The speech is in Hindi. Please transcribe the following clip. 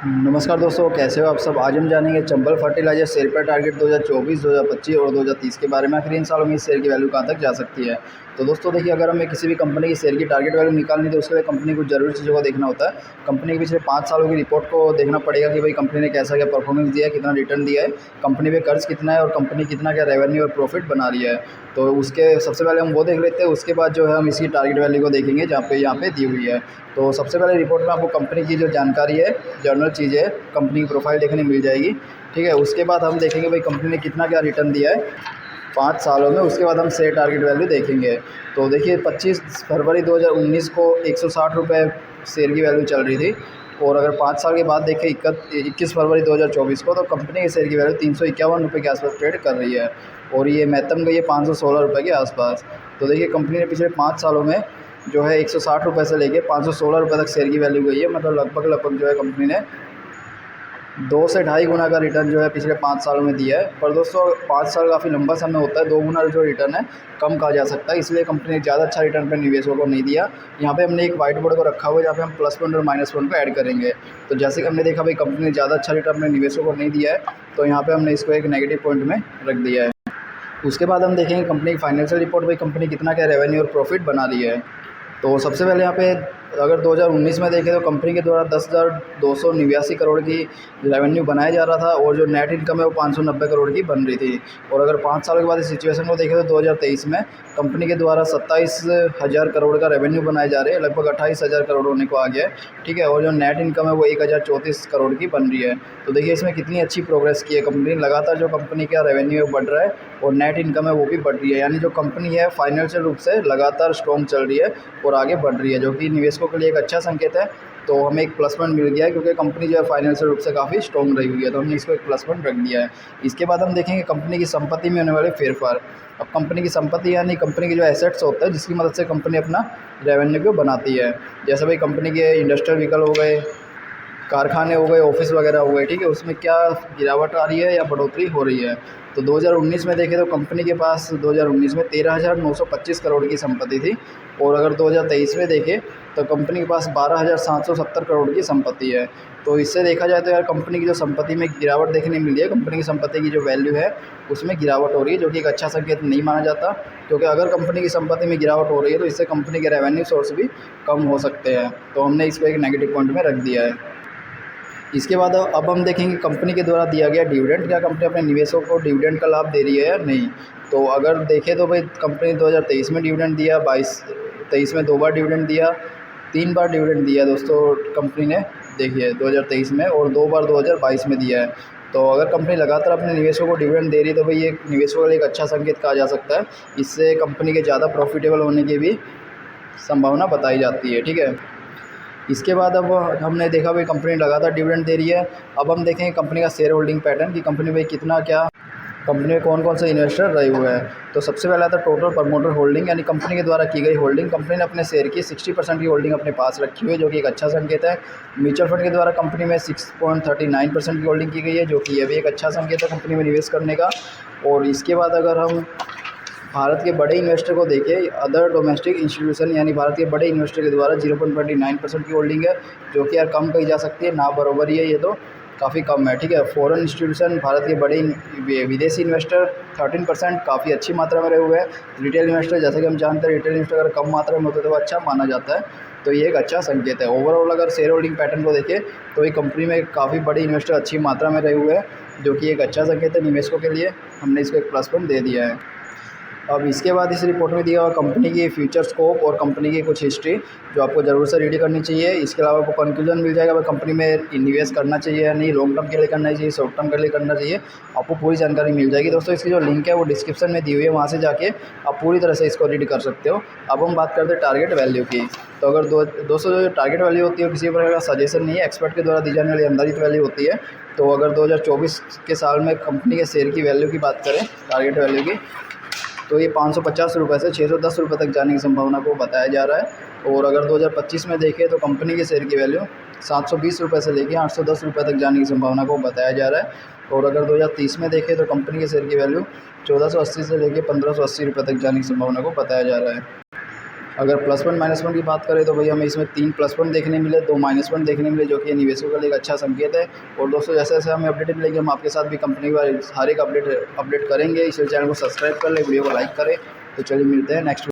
नमस्कार दोस्तों, कैसे हो आप सब। आज हम जानेंगे चंबल फर्टिलाइजर शेयर का टारगेट 2024, 2025 और 2030 के बारे में। आखिर इन सालों में इस शेयर की वैल्यू कहाँ तक जा सकती है। तो दोस्तों देखिए, अगर हमें किसी भी कंपनी की शेयर की टारगेट वैल्यू निकालनी है तो उसके लिए कंपनी को जरूरी चीज़ों को देखना होता है। कंपनी के पिछले 5 सालों की रिपोर्ट को देखना पड़ेगा कि भाई कंपनी ने कैसा क्या परफॉर्मेंस दिया है, कितना रिटर्न दिया है, कंपनी पे कर्ज कितना है और कंपनी कितना क्या रेवेन्यू और प्रॉफिट बना रही है। तो उसके सबसे पहले हम वो देख लेते हैं, उसके बाद जो है हम इसकी टारगेट वैल्यू को देखेंगे जहाँ पे यहाँ पे दी हुई है। तो सबसे पहले रिपोर्ट में आपको कंपनी की जो जानकारी है, जर्नल चीज़ें, कंपनी की प्रोफाइल देखने मिल जाएगी। ठीक है, उसके बाद हम देखेंगे भाई कंपनी ने कितना क्या रिटर्न दिया है 5 सालों में। उसके बाद हम शेयर टारगेट वैल्यू देखेंगे। तो देखिए 25 फरवरी 2019 को 160 रुपये शेयर की वैल्यू चल रही थी। और अगर 5 साल के बाद देखें 21 फरवरी 2024 को, तो कंपनी के शेयर की वैल्यू 351 रुपये के आसपास ट्रेड कर रही है। और ये महत्तम गई है 516 रुपये के आसपास। तो देखिए कंपनी ने पिछले 5 सालों में जो है 160 रुपये से लेके 516 रुपये तक शेयर की वैल्यू गई है। मतलब लगभग जो है कंपनी ने 2 से ढाई गुना का रिटर्न जो है पिछले 5 सालों में दिया है। पर दोस्तों 5 साल काफ़ी लंबा समय होता है, 2 गुना जो रिटर्न है कम कहा जा सकता है, इसलिए कंपनी ने ज़्यादा अच्छा रिटर्न पर निवेशकों को नहीं दिया। यहाँ पे हमने एक वाइट बोर्ड को रखा हुआ है जहाँ पे हम प्लस पॉइंट और माइनस पॉइंट को ऐड करेंगे। तो जैसे कि हमने देखा भाई कंपनी ने ज़्यादा अच्छा रिटर्न अपने निवेशकों को नहीं दिया है, तो यहाँ पर हमने इसको एक नेगेटिव पॉइंट में रख दिया है। उसके बाद हम देखेंगे कंपनी की फाइनेंशियल रिपोर्ट, भाई कंपनी कितना क्या रेवेन्यू और प्रॉफिट बना रही है। तो सबसे पहले यहाँ पे अगर 2019 में देखें तो कंपनी के द्वारा 10,289 करोड़ की रेवेन्यू बनाया जा रहा था और जो नेट इनकम है वो 590 करोड़ की बन रही थी। और अगर 5 साल के बाद इस सिचुएशन को देखें तो 2023 में कंपनी के द्वारा 27,000 करोड़ का रेवेन्यू बनाए जा रहे हैं, लगभग 28,000 करोड़ होने को आ गया है। ठीक है, और जो नेट इनकम है वो 1,034 करोड़ की बन रही है। तो देखिए इसमें कितनी अच्छी प्रोग्रेस की है कंपनी। लगातार जो कंपनी का रेवेन्यू है बढ़ रहा है और नेट इनकम है वो भी बढ़ रही है, यानी जो कंपनी है फाइनेंशियल रूप से लगातार स्ट्रॉन्ग चल रही है और आगे बढ़ रही है, जो कि निवेशकों के लिए एक अच्छा संकेत है। तो हमें एक प्लस पॉइंट मिल गया है क्योंकि कंपनी जो है फाइनेंशियल रूप से काफ़ी स्ट्रॉन्ग रही हुई है, तो हमने इसको एक प्लस पॉइंट रख दिया है। इसके बाद हम देखेंगे कंपनी की संपत्ति में होने वाले फेरफार। अब कंपनी की संपत्ति यानी कंपनी के जो एसेट्स होते हैं जिसकी मदद से कंपनी अपना रेवेन्यू को बनाती है, जैसे भाई कंपनी के इंडस्ट्रियल व्हीकल हो गए, कारखाने हो गए, ऑफिस वगैरह हो गए। ठीक है, उसमें क्या गिरावट आ रही है या बढ़ोतरी हो रही है। तो 2019 में देखें तो कंपनी के पास 2019 में 13,925 करोड़ की संपत्ति थी। और अगर 2023 में देखें तो कंपनी के पास 12,770 करोड़ की संपत्ति है। तो इससे देखा जाए तो यार कंपनी की जो संपत्ति में गिरावट देखने मिली है, कंपनी की संपत्ति की जो वैल्यू है उसमें गिरावट हो रही है, जो कि एक अच्छा संकेत नहीं माना जाता। क्योंकि अगर कंपनी की संपत्ति में गिरावट हो रही है तो इससे कंपनी के रेवेन्यू सोर्स भी कम हो सकते हैं। तो हमने इसको एक नेगेटिव पॉइंट में रख दिया है। इसके बाद अब हम देखेंगे कंपनी के द्वारा दिया गया डिविडेंड, क्या कंपनी अपने निवेशकों को डिविडेंड का लाभ दे रही है या नहीं। तो अगर देखें तो भाई कंपनी 2023 में डिविडेंड दिया, 23 में 2 बार डिविडेंड दिया, 3 बार डिविडेंड दिया दोस्तों कंपनी ने, देखिए 2023 में, और 2 बार 2022 में दिया है। तो अगर कंपनी लगातार अपने निवेशकों को डिविडेंड दे रही है तो भाई ये निवेशकों के लिए एक अच्छा संकेत कहा जा सकता है। इससे कंपनी के ज़्यादा प्रॉफिटेबल होने की भी संभावना बताई जाती है। ठीक है, इसके बाद अब हमने देखा भाई कंपनी लगातार डिविडेंड दे रही है। अब हम देखेंगे कंपनी का शेयर होल्डिंग पैटर्न कि कंपनी में कितना क्या, कंपनी में कौन कौन से इन्वेस्टर रहे हुए हैं। तो सबसे पहला था टोटल प्रमोटर होल्डिंग, यानी कंपनी के द्वारा की गई होल्डिंग। कंपनी ने अपने शेयर की 60% की होल्डिंग अपने पास रखी हुई है, जो कि एक अच्छा संकेत है। म्यूचुअल फंड के द्वारा कंपनी में 6.39% की होल्डिंग की गई है, जो कि यह भी एक अच्छा संकेत है कंपनी में निवेश करने का। और इसके बाद अगर हम भारत के बड़े इन्वेस्टर को देखें, अदर डोमेस्टिक इंस्टीट्यूशन यानी भारत के बड़े इन्वेस्टर के द्वारा 0.29% की होल्डिंग है, जो कि यार कम कही जा सकती है, ना बराबर ही है, ये तो काफ़ी कम है। ठीक है, फॉरेन इंस्टीट्यूशन भारत के बड़े विदेशी इन्वेस्टर 13%, काफ़ी अच्छी मात्रा में रहे हुए हैं। रिटेल इन्वेस्टर, जैसे कि हम जानते हैं रिटेल इन्वेस्टर अगर कम मात्रा में होते तो वो अच्छा माना जाता है, तो ये एक अच्छा संकेत है। ओवरऑल अगर शेयर होल्डिंग पैटर्न को देखें तो ये कंपनी में काफ़ी बड़े इन्वेस्टर अच्छी मात्रा में रहे हुए हैं, जो कि एक अच्छा संकेत है निवेशकों के लिए। हमने इसको एक प्लस पॉइंट दे दिया है। अब इसके बाद इस रिपोर्ट में दिया हुआ कंपनी की फ्यूचर स्कोप और कंपनी की कुछ हिस्ट्री जो आपको ज़रूर से रीड करनी चाहिए। इसके अलावा आपको कंक्लूजन मिल जाएगा भाई कंपनी में निवेश करना चाहिए या नहीं, लॉन्ग टर्म के लिए करना चाहिए, शॉर्ट टर्म के लिए करना चाहिए, आपको पूरी जानकारी मिल जाएगी। दोस्तों इसकी जो लिंक है वो डिस्क्रिप्शन में दी हुई है, वहाँ से जाके आप पूरी तरह से इसको रीड कर सकते हो। अब हम बात करते हैं टारगेट वैल्यू की। तो अगर दोस्तों जो टारगेट वैल्यू होती है किसी प्रकार का सजेशन नहीं है, एक्सपर्ट के द्वारा दी जाने वाली अंदाजित वैल्यू होती है। तो अगर 2024 के साल में कंपनी के शेयर की वैल्यू की बात करें, टारगेट वैल्यू की, तो ये 550 रुपये से 610 रुपये तक जाने की संभावना को बताया जा रहा है। और अगर 2025 में देखें तो कंपनी के शेयर की वैल्यू 720 रुपये से लेकर 810 रुपये तक जाने की संभावना को बताया जा रहा है। और अगर 2030 में देखें तो कंपनी के शेयर की वैल्यू 1480 से लेकर 1580 रुपये तक जाने की संभावना को बताया जा रहा है। अगर +1 -1 की बात करें तो भई हमें इसमें 3 +1 देखने मिले, 2 -1 देखने मिले, जो कि निवेशकों के लिए एक अच्छा संकेत है। और दोस्तों जैसे-जैसे हमें अपडेट मिलेगी हम आपके साथ भी कंपनी वाइज़ हर एक अपडेट अपडेट करेंगे। इसलिए चैनल को सब्सक्राइब कर लें, वीडियो को लाइक करें। तो चलिए मिलते हैं नेक्स्ट